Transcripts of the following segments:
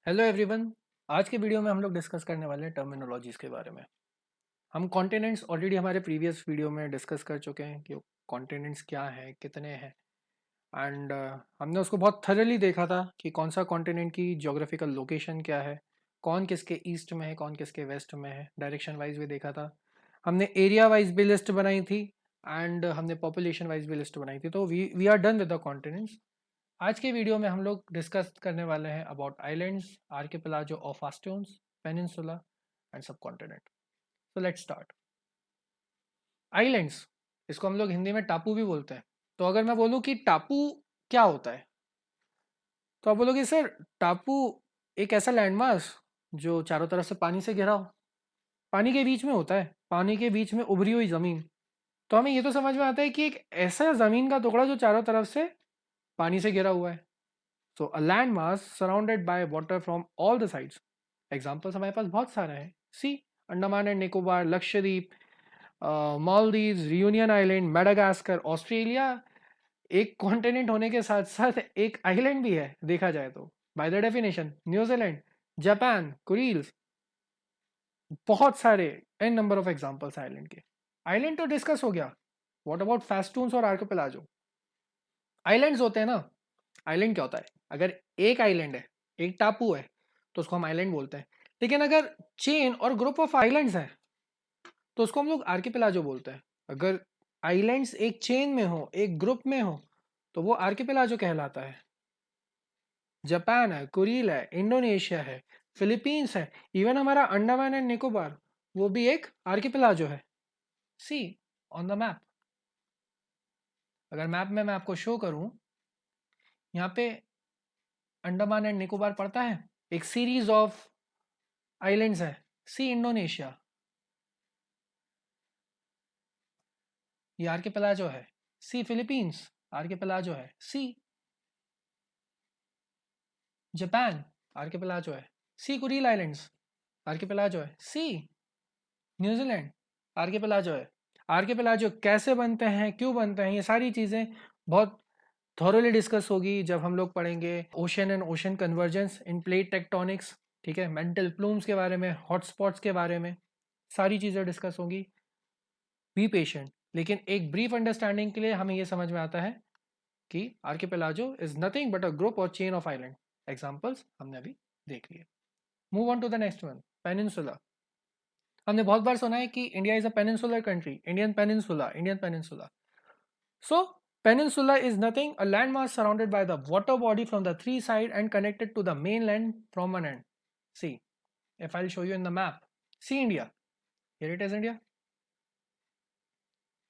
Hello everyone. आज के video में हम लोग डिस्कस करने वाले हैं टर्मिनोलॉजीज के बारे में। हम कॉन्टिनेंट्स ऑलरेडी हमारे प्रीवियस वीडियो में डिस्कस कर चुके हैं कि कॉन्टिनेंट्स क्या हैं, कितने हैं। एंड हमने उसको बहुत थरली देखा था कि कौन सा कॉन्टिनेंट की ज्योग्राफिकल लोकेशन क्या है, कौन किसके ईस्ट में है, कौन किसके वेस्ट में है। डायरेक्शन वाइज भी देखा था हमने, एरिया वाइज भी लिस्ट बनाई थी एंड हमने पॉपुलेशन वाइज भी लिस्ट बनाई थी। तो we are done with the continents. आज के वीडियो में हम लोग डिस्कस करने वाले हैं अबाउट आइलैंड्स, आर्किपेलागो ऑफ आस्टियोन्स, peninsula and subcontinent. So let's start. Islands, इसको हम लोग हिंदी में टापू भी बोलते हैं। तो अगर मैं बोलूँ कि टापू क्या होता है, तो आप बोलोगे सर टापू एक ऐसा लैंडमास जो चारों तरफ से पानी से घिरा हो, पानी के बीच में होता है, पानी के बीच में उभरी हुई ज़मीन। तो हमें ये तो समझ में आता है कि एक ऐसा ज़मीन का टुकड़ा जो चारों तरफ से पानी से घिरा हुआ है। So a land mass surrounded by water from all the sides. Examples हमारे पास बहुत सारे हैं। See, Andaman and Nicobar, Lakshadweep, Maldives, Reunion island, Madagascar, Australia एक कॉन्टिनेंट होने के साथ साथ एक आइलैंड भी है देखा जाए तो। By the definition New Zealand, Japan, Kurils, बहुत सारे an number of examples island के। आइलैंड तो डिस्कस हो गया। व्हाट अबाउट फेस्टून्स और आर्किपेलागो? आइलैंड्स होते हैं ना। आइलैंड क्या होता है? अगर एक आइलैंड है, एक टापू है, तो उसको हम आइलैंड बोलते हैं। लेकिन अगर चेन और ग्रुप ऑफ आइलैंड्स हैं तो उसको हम लोग आर्किपेलागो बोलते हैं। अगर आइलैंड्स एक चेन में हो, एक ग्रुप में हो, तो वो आर्किपेलागो कहलाता है। जापान है, कुरील है, इंडोनेशिया है, फिलीपींस है, इवन हमारा अंडमान एंड निकोबार, वो भी एक आर्किपेलागो है। सी ऑन द मैप। अगर मैप में मैं आपको शो करूं, यहाँ पे अंडमान एंड निकोबार पड़ता है, एक सीरीज ऑफ आइलैंड्स है। सी इंडोनेशिया, ये आर्किपेलागो है। सी फिलीपींस, आर्किपेलागो है। सी जापान, आर्किपेलागो है। सी कुरील आइलैंड्स, आर्किपेलागो है। सी न्यूजीलैंड, आर्किपेलागो है। आर्किपेलागो कैसे बनते हैं, क्यों बनते हैं, ये सारी चीज़ें बहुत थॉरोली डिस्कस होगी जब हम लोग पढ़ेंगे ocean and ocean convergence in plate tectonics. ठीक है, मेंटल प्लूम्स के बारे में, हॉटस्पॉट्स के बारे में सारी चीज़ें डिस्कस होंगी। Be patient. लेकिन एक ब्रीफ अंडरस्टैंडिंग के लिए हमें ये समझ में आता है कि archipelago is nothing but a group और चेन ऑफ आइलैंड। एग्जांपल्स हमने अभी देख लिए। Move on to the next one, peninsula. हमने बहुत बार सुना है कि India is a peninsular country, Indian peninsula, Indian peninsula. So peninsula is nothing a landmass surrounded by the water body from the three side and connected to the mainland from one end. See, if I'll show you in the map, see India, here it is India,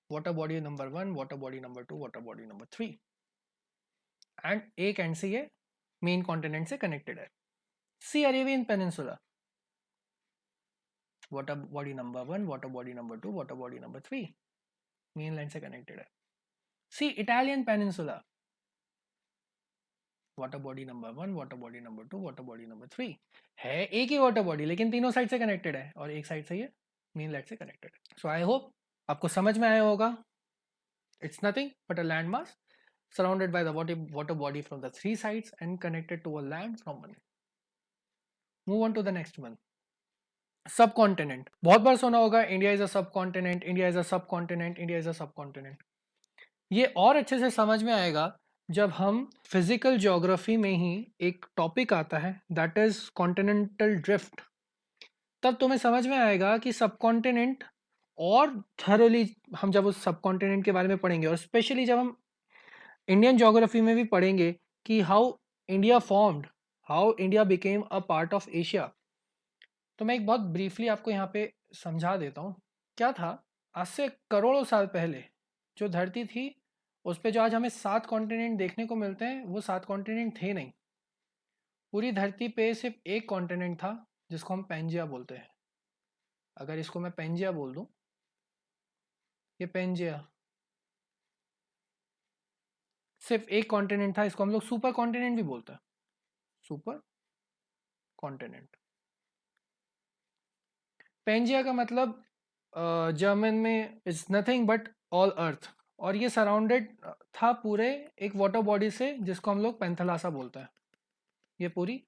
water body number 1, water body number 2, water body number 3, and एक end से ये main continent से connected है। See Arabian peninsula, water body number 1, water body number 2, water body number 3, mainland से connected है। See Italian peninsula, water body number 1, water body number 2, water body number 3, है एक ही water body लेकिन तीनों side से connected है और एक साइड से ये मेन लैंड से कनेक्टेड है। सो आई होप आपको समझ में आया होगा। It's nothing but a land mass surrounded by the water body from the three sides and connected to a land from one. Move on to the next one. सब continent, बहुत बार सुना होगा इंडिया इज अ सब continent, India is अ सब continent, India is अ सब continent. ये और अच्छे से समझ में आएगा जब हम फिजिकल ज्योग्राफी में ही एक टॉपिक आता है दैट इज कॉन्टिनेंटल ड्रिफ्ट। तब तुम्हें समझ में आएगा कि सब कॉन्टिनेंट और थरोली हम जब उस सब कॉन्टिनेंट के बारे में पढ़ेंगे, और स्पेशली जब हम इंडियन ज्योग्राफी में भी पढ़ेंगे कि how India formed, how India became a part of Asia. तो मैं एक बहुत ब्रीफली आपको यहाँ पे समझा देता हूँ क्या था। आज से करोड़ों साल पहले जो धरती थी उस पे जो आज हमें 7 कॉन्टिनेंट देखने को मिलते हैं, वो 7 कॉन्टिनेंट थे नहीं। पूरी धरती पे सिर्फ एक कॉन्टिनेंट था जिसको हम पेंजिया बोलते हैं। अगर इसको मैं पेंजिया बोल दूँ, ये पेंजिया सिर्फ एक कॉन्टिनेंट था। इसको हम लोग सुपर कॉन्टिनेंट भी बोलते हैं, सुपर कॉन्टिनेंट। पेंजिया का मतलब जर्मन में इज नथिंग बट ऑल अर्थ, और ये सराउंडेड था पूरे एक वाटर बॉडी से जिसको हम लोग पेंथलासा बोलते हैं। ये पूरी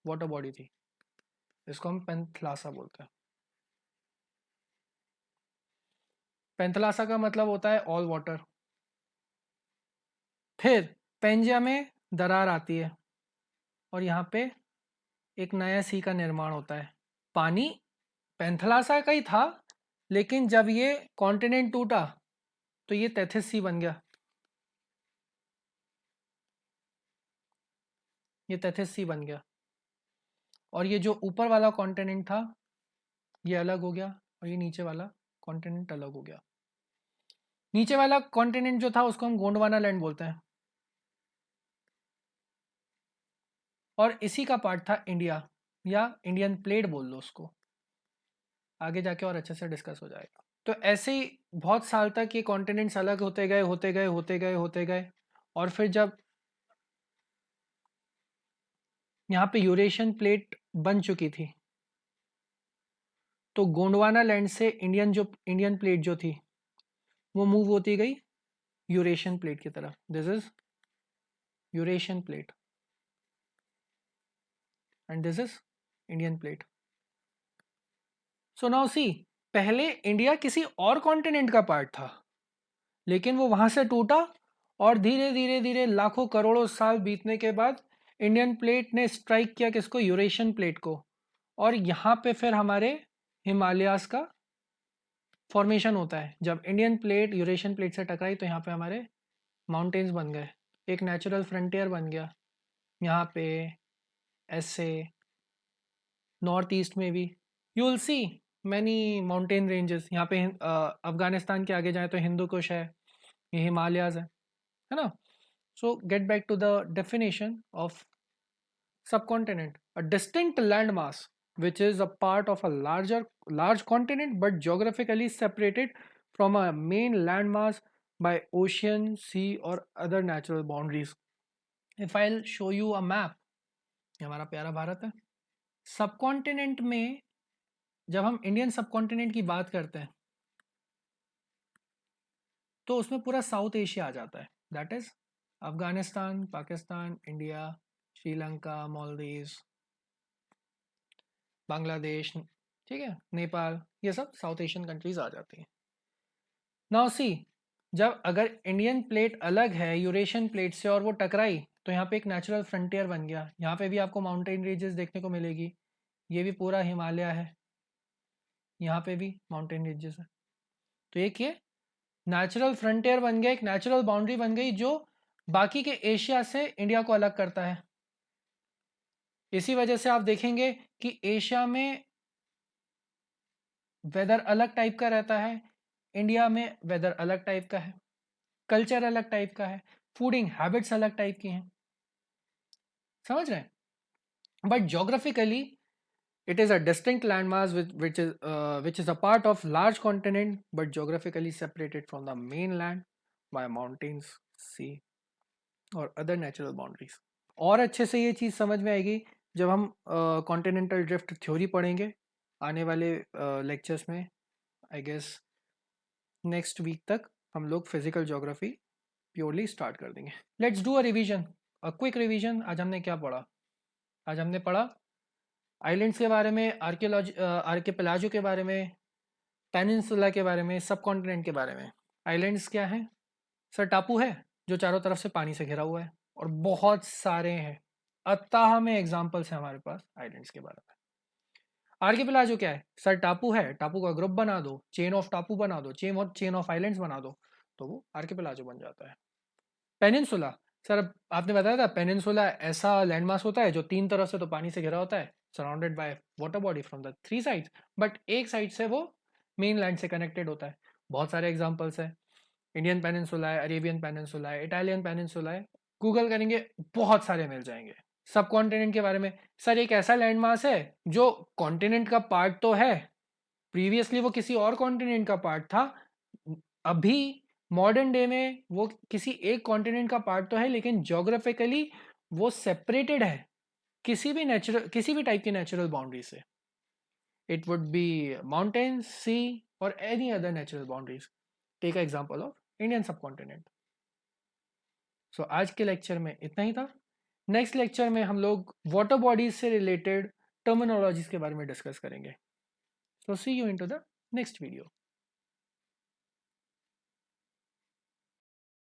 वाटर बॉडी थी, इसको हम पेंथलासा बोलते हैं। पेंथलासा का मतलब होता है ऑल वाटर। फिर पेंजिया में दरार आती है और यहाँ पे एक नया सी का निर्माण होता है। पानी पेंथलासा का ही था, लेकिन जब ये कॉन्टिनेंट टूटा तो ये तैथिस सी बन गया, ये तैथिस सी बन गया। और ये जो ऊपर वाला कॉन्टिनेंट था ये अलग हो गया और ये नीचे वाला कॉन्टिनेंट अलग हो गया। नीचे वाला कॉन्टिनेंट जो था उसको हम गोंडवाना लैंड बोलते हैं, और इसी का पार्ट था इंडिया, या इंडियन प्लेट बोल लो उसको। आगे जाके और अच्छे से डिस्कस हो जाएगा। तो ऐसे ही बहुत साल तक ये कॉन्टिनेंट्स अलग होते गए होते गए होते गए होते गए, और फिर जब यहाँ पे यूरेशियन प्लेट बन चुकी थी तो गोंडवाना लैंड से इंडियन प्लेट जो थी वो मूव होती गई यूरेशियन प्लेट की तरफ। This is Eurasian plate and this is Indian plate. So now see, पहले इंडिया किसी और कॉन्टिनेंट का पार्ट था, लेकिन वो वहां से टूटा और धीरे धीरे धीरे लाखों करोड़ों साल बीतने के बाद इंडियन प्लेट ने स्ट्राइक किया किसको, यूरेशियन प्लेट को। और यहाँ पे फिर हमारे हिमालयास का फॉर्मेशन होता है। जब इंडियन प्लेट यूरेशियन प्लेट से टकराई तो यहाँ पे हमारे माउंटेन्स बन गए, एक नेचुरल फ्रंटियर बन गया यहाँ पे। ऐसे नॉर्थ ईस्ट में भी you will see many mountain ranges. यहाँ पे अफगानिस्तान के आगे जाए तो हिंदू कुश है, ये हिमालयाज है ना। So get back to the definition of subcontinent, a distinct landmass which is a part of a large continent but geographically separated from a main landmass by ocean, sea or other natural boundaries. If I'll show you a map, ये हमारा प्यारा भारत है। Subcontinent में जब हम Indian subcontinent की बात करते हैं तो उसमें पूरा साउथ एशिया आ जाता है, that is Afghanistan, Pakistan, India, Sri Lanka, Maldives, Bangladesh, ठीक है, नेपाल, ये सब साउथ एशियन कंट्रीज आ जाती हैं। नाउ सी, जब अगर इंडियन प्लेट अलग है यूरेशियन प्लेट से और वो टकराई तो यहाँ पे एक नेचुरल फ्रंटियर बन गया। यहाँ पे भी आपको माउंटेन रेंजेस देखने को मिलेगी, ये भी पूरा हिमालय है, यहाँ पे भी माउंटेन रेंजेस है। तो एक ये नेचुरल फ्रंटियर बन गया, एक नेचुरल बाउंड्री बन गई जो बाकी के एशिया से इंडिया को अलग करता है। इसी वजह से आप देखेंगे कि एशिया में वेदर अलग टाइप का रहता है, इंडिया में वेदर अलग टाइप का है, कल्चर अलग टाइप का है, फूडिंग हैबिट्स अलग टाइप की हैं, समझ रहे हैं। But geographically it is a distinct landmass which is a part of large continent but geographically separated from the mainland by mountains, sea और other natural boundaries. और अच्छे से ये चीज़ समझ में आएगी जब हम कॉन्टिनेंटल ड्रिफ्ट थ्योरी पढ़ेंगे आने वाले लेक्चर्स में। आई गेस नेक्स्ट वीक तक हम लोग फिजिकल ज्योग्राफी प्योरली स्टार्ट कर देंगे। Let's do a revision, a quick revision. आज हमने क्या पढ़ा? आज हमने पढ़ा आइलैंड्स के बारे में, आर्किपेलागो के बारे में, पेनिनसुला के बारे में, सब कॉन्टिनेंट के बारे में। आइलैंड्स क्या हैं? सर टापू है जो चारों तरफ से पानी से घिरा हुआ है, और बहुत सारे हैं, अत्ताह में एग्जाम्पल्स हैं हमारे पास आइलैंड्स के बारे में। आर्किपेलागो क्या है? सर टापू है, टापू का ग्रुप बना दो, चेन ऑफ टापू बना दो, चेन ऑफ आइलैंड्स बना दो, तो वो आर्किपेलागो बन जाता है। पेनिनसुला, सर आपने बताया था पेनिनसुला ऐसा लैंडमास होता है जो तीन तरफ से तो पानी से घिरा होता है, surrounded by water body from the three sides, but एक साइड से वो मेन लैंड से कनेक्टेड होता है। बहुत सारे एग्जांपल्स हैं, इंडियन पेनिनसुला है, अरेबियन पेनिनसुला है, इटालियन पेनिनसुला है, गूगल करेंगे बहुत सारे मिल जाएंगे। सब कॉन्टिनेंट के बारे में, सर एक ऐसा लैंडमास है जो कॉन्टिनेंट का पार्ट तो है, प्रीवियसली वो किसी और कॉन्टिनेंट का पार्ट था, अभी मॉडर्न डे में वो किसी एक कॉन्टिनेंट का पार्ट तो है लेकिन ज्योग्राफिकली वो सेपरेटेड है किसी भी टाइप की नेचुरल बाउंड्री से। It would be mountains, sea और any other natural boundaries. Take example of Indian subcontinent. So आज के लेक्चर में इतना ही था। नेक्स्ट लेक्चर में हम लोग वाटर बॉडीज से रिलेटेड टर्मिनोलॉजीज के बारे में डिस्कस करेंगे. So see you in to the next video.